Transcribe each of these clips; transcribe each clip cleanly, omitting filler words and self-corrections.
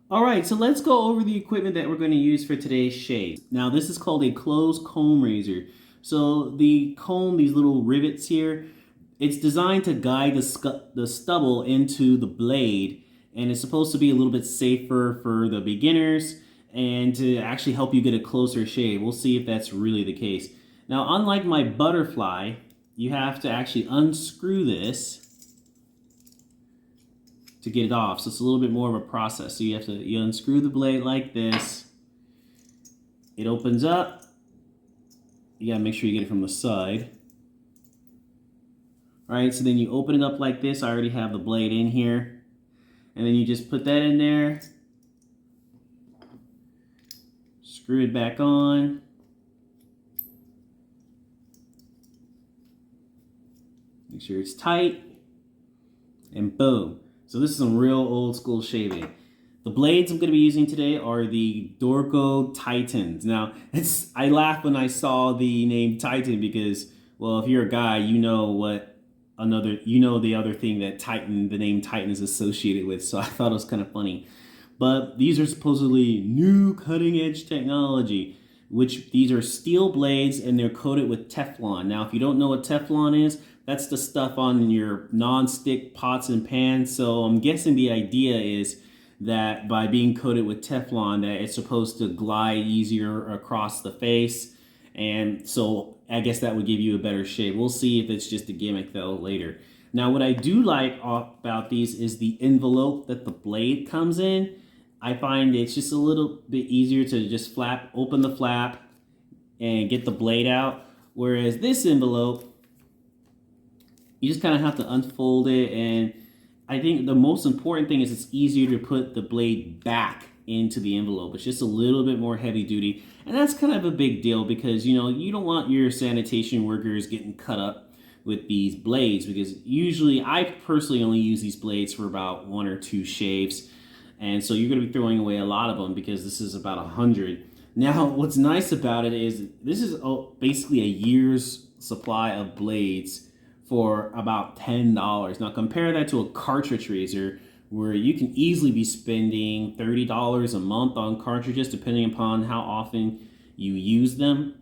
All right, so let's go over the equipment that we're going to use for today's shave. Now, this is called a closed comb razor. So the comb, these little rivets here, it's designed to guide the stubble into the blade, and it's supposed to be a little bit safer for the beginners and to actually help you get a closer shave. We'll see if that's really the case. Now, unlike my butterfly, you have to actually unscrew this to get it off. So it's a little bit more of a process. So you unscrew the blade like this. It opens up. You gotta make sure you get it from the side. All right, so then you open it up like this. I already have the blade in here. And then you just put that in there. Screw it back on. Make sure it's tight. And boom. So this is some real old school shaving. The blades I'm going to be using today are the Dorco Titans. Now, I laughed when I saw the name Titan because, well, if you're a guy, you know the other thing that the name Titan is associated with. So I thought it was kind of funny. But these are supposedly new cutting edge technology, which these are steel blades and they're coated with Teflon. Now, if you don't know what Teflon is, that's the stuff on your non-stick pots and pans. So I'm guessing the idea is that by being coated with Teflon, that it's supposed to glide easier across the face. And so I guess that would give you a better shave. We'll see if it's just a gimmick though later. Now, what I do like about these is the envelope that the blade comes in. I find it's just a little bit easier to just open the flap and get the blade out. Whereas this envelope, you just kind of have to unfold it, and I think the most important thing is it's easier to put the blade back into the envelope. It's just a little bit more heavy duty, and that's kind of a big deal because, you know, you don't want your sanitation workers getting cut up with these blades, because usually I personally only use these blades for about 1 or 2 shaves, and so you're going to be throwing away a lot of them because this is about 100. Now, what's nice about it is this is basically a year's supply of blades for about $10. Now compare that to a cartridge razor where you can easily be spending $30 a month on cartridges depending upon how often you use them.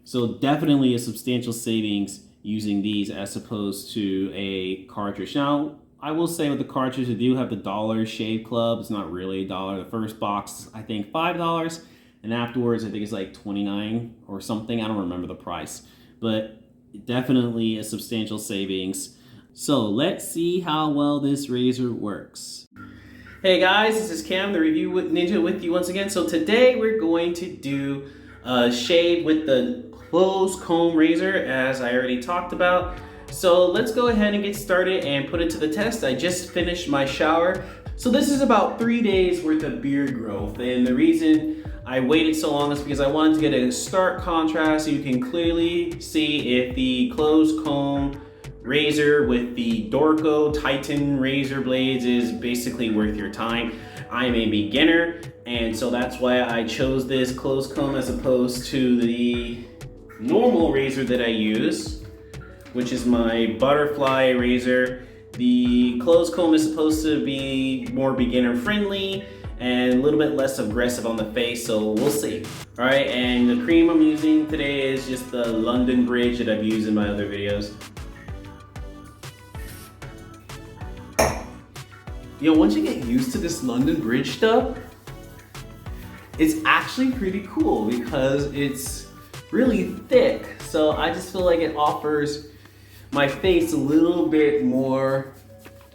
So definitely a substantial savings using these as opposed to a cartridge. Now, I will say with the cartridge, they do have the Dollar Shave Club. It's not really $1. The first box, I think $5, and afterwards I think it's like $29 or something. I don't remember the price, but definitely a substantial savings. So let's see how well this razor works. Hey guys, this is Cam, the Review Ninja, with you once again. So today we're going to do a shave with the closed comb razor, as I already talked about. So let's go ahead and get started and put it to the test. I just finished my shower. So this is about 3 days worth of beard growth, and the reason I waited so long is because I wanted to get a stark contrast so you can clearly see if the closed comb razor with the Dorco Titan razor blades is basically worth your time. I'm a beginner, and so that's why I chose this closed comb as opposed to the normal razor that I use, which is my butterfly razor. The closed comb is supposed to be more beginner friendly and a little bit less aggressive on the face, so we'll see. All right, and the cream I'm using today is just the London Bridge that I've used in my other videos. You know, once you get used to this London Bridge stuff, it's actually pretty cool because it's really thick. So I just feel like it offers my face a little bit more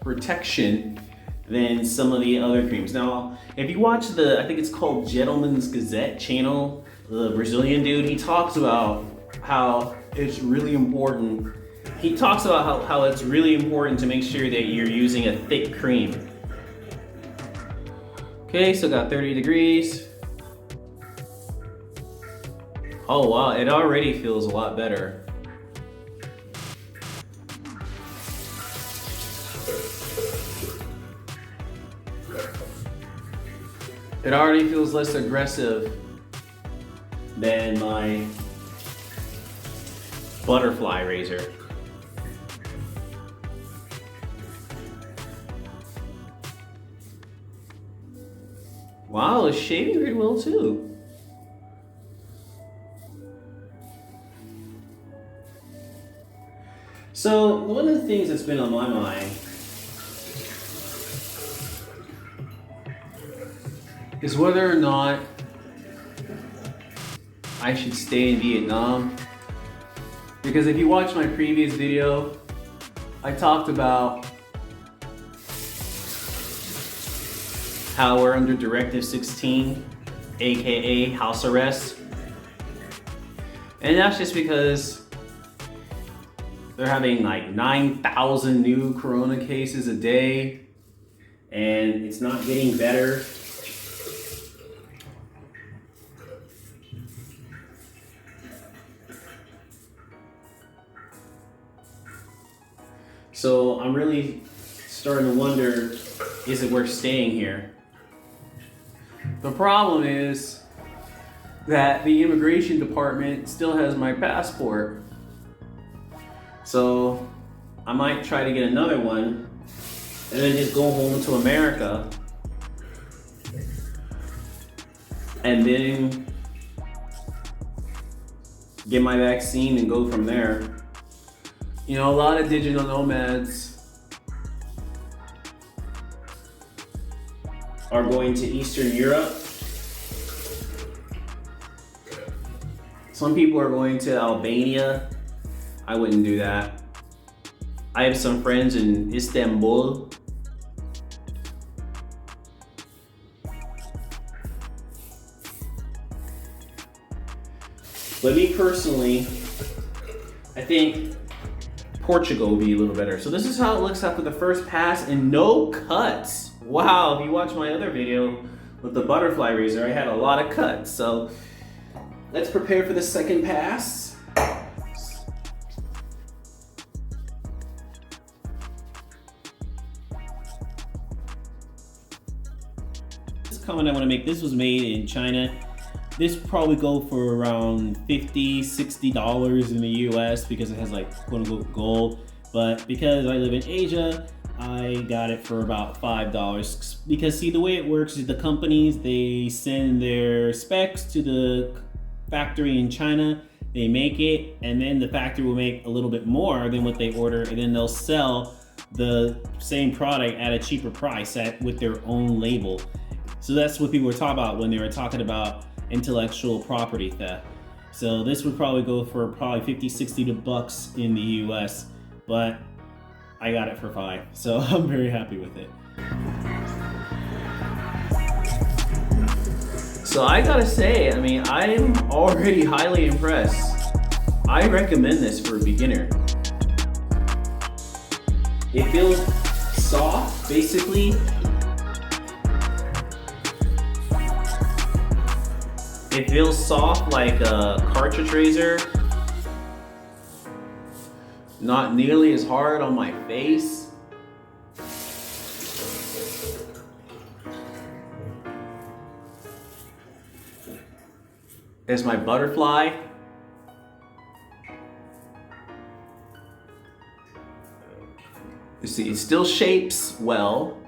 protection than some of the other creams. Now, if you watch I think it's called Gentleman's Gazette channel, the Brazilian dude, he talks about how it's really important. He talks about how it's really important to make sure that you're using a thick cream. Okay, so got 30 degrees. Oh wow, it already feels a lot better. It already feels less aggressive than my butterfly razor. Wow, it's shaving pretty well too. So one of the things that's been on my mind is whether or not I should stay in Vietnam. Because if you watch my previous video, I talked about how we're under Directive 16, aka house arrest. And that's just because they're having like 9,000 new corona cases a day, and it's not getting better. So I'm really starting to wonder, is it worth staying here? The problem is that the immigration department still has my passport. So I might try to get another one and then just go home to America and then get my vaccine and go from there. You know, a lot of digital nomads are going to Eastern Europe. Some people are going to Albania. I wouldn't do that. I have some friends in Istanbul. But me personally, I think Portugal will be a little better. So this is how it looks after the first pass and no cuts. Wow, if you watch my other video with the butterfly razor, I had a lot of cuts. So let's prepare for the second pass. This comment I want to make, this was made in China. This probably go for around $50, $60 in the US because it has like quote unquote gold. But because I live in Asia, I got it for about $5. Because see, the way it works is the companies, they send their specs to the factory in China, they make it, and then the factory will make a little bit more than what they order, and then they'll sell the same product at a cheaper price with their own label. So that's what people were talking about when they were talking about intellectual property theft. So this would probably go for probably $50, $60 in the US, but I got it for $5, so I'm very happy with it. So I gotta say, I mean, I'm already highly impressed. I recommend this for a beginner. It feels soft, basically. It feels soft like a cartridge razor. Not nearly as hard on my face. As my butterfly. You see, it still shapes well.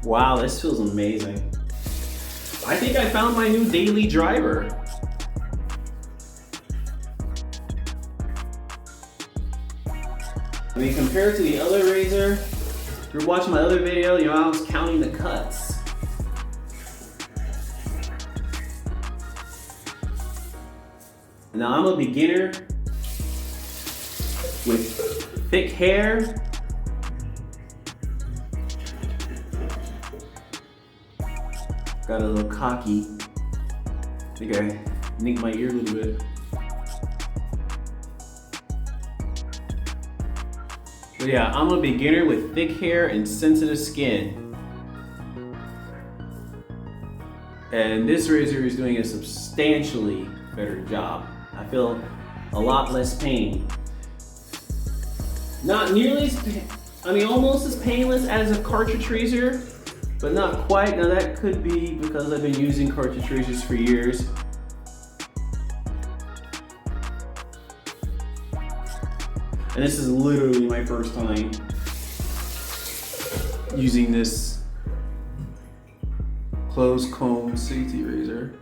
Wow, this feels amazing. I think I found my new daily driver. I mean, compared to the other razor, if you're watching my other video, you know, I was counting the cuts. Now I'm a beginner with thick hair. Got a little cocky. I think I nicked my ear a little bit. But yeah, I'm a beginner with thick hair and sensitive skin. And this razor is doing a substantially better job. I feel a lot less pain. Not nearly as, I mean, almost as painless as a cartridge razor, but not quite. Now that could be because I've been using cartridge razors for years. And this is literally my first time using this closed comb safety razor.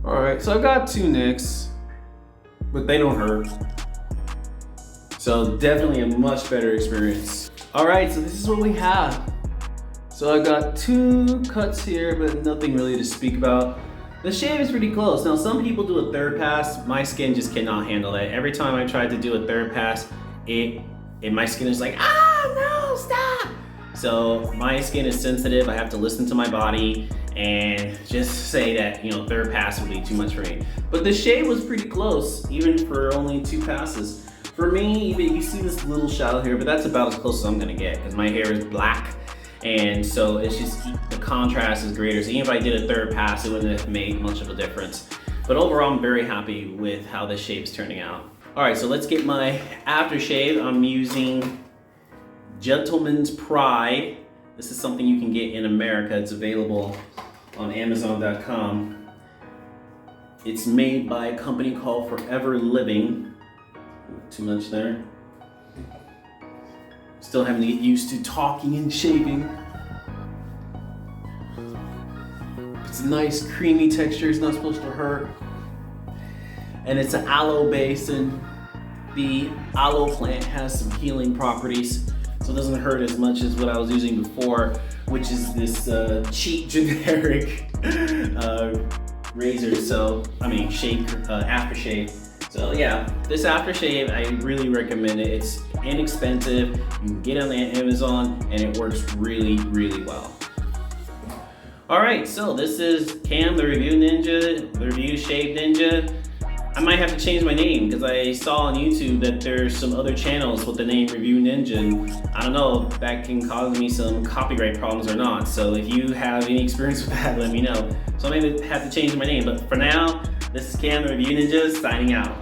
All right, so I've got 2 nicks, but they don't hurt. So definitely a much better experience. All right, so this is what we have. So I've got 2 cuts here, but nothing really to speak about. The shave is pretty close. Now some people do a 3rd pass. My skin just cannot handle that. Every time I tried to do a 3rd pass, my skin is like, ah, no, stop. So my skin is sensitive. I have to listen to my body and just say that, you know, 3rd pass would be too much for me. But the shave was pretty close, even for only 2 passes. For me, even you see this little shadow here, but that's about as close as I'm gonna get because my hair is black. And so it's just, the contrast is greater. So even if I did a 3rd pass, it wouldn't have made much of a difference. But overall, I'm very happy with how this shave is turning out. All right, so let's get my aftershave. I'm using Gentleman's Pride. This is something you can get in America. It's available on Amazon.com. It's made by a company called Forever Living. Too much there. Still having to get used to talking and shaving. It's a nice creamy texture, it's not supposed to hurt. And it's an aloe base, and the aloe plant has some healing properties, so it doesn't hurt as much as what I was using before, which is this cheap generic razor, aftershave. So yeah, this aftershave, I really recommend it. It's inexpensive, you can get it on Amazon, and it works really, really well. All right, so this is Cam, the Review Ninja, the Review Shave Ninja. I might have to change my name because I saw on YouTube that there's some other channels with the name Review Ninja, and I don't know if that can cause me some copyright problems or not. So if you have any experience with that, let me know. So I may have to change my name, but for now, this is Cam, the Review Ninja, signing out.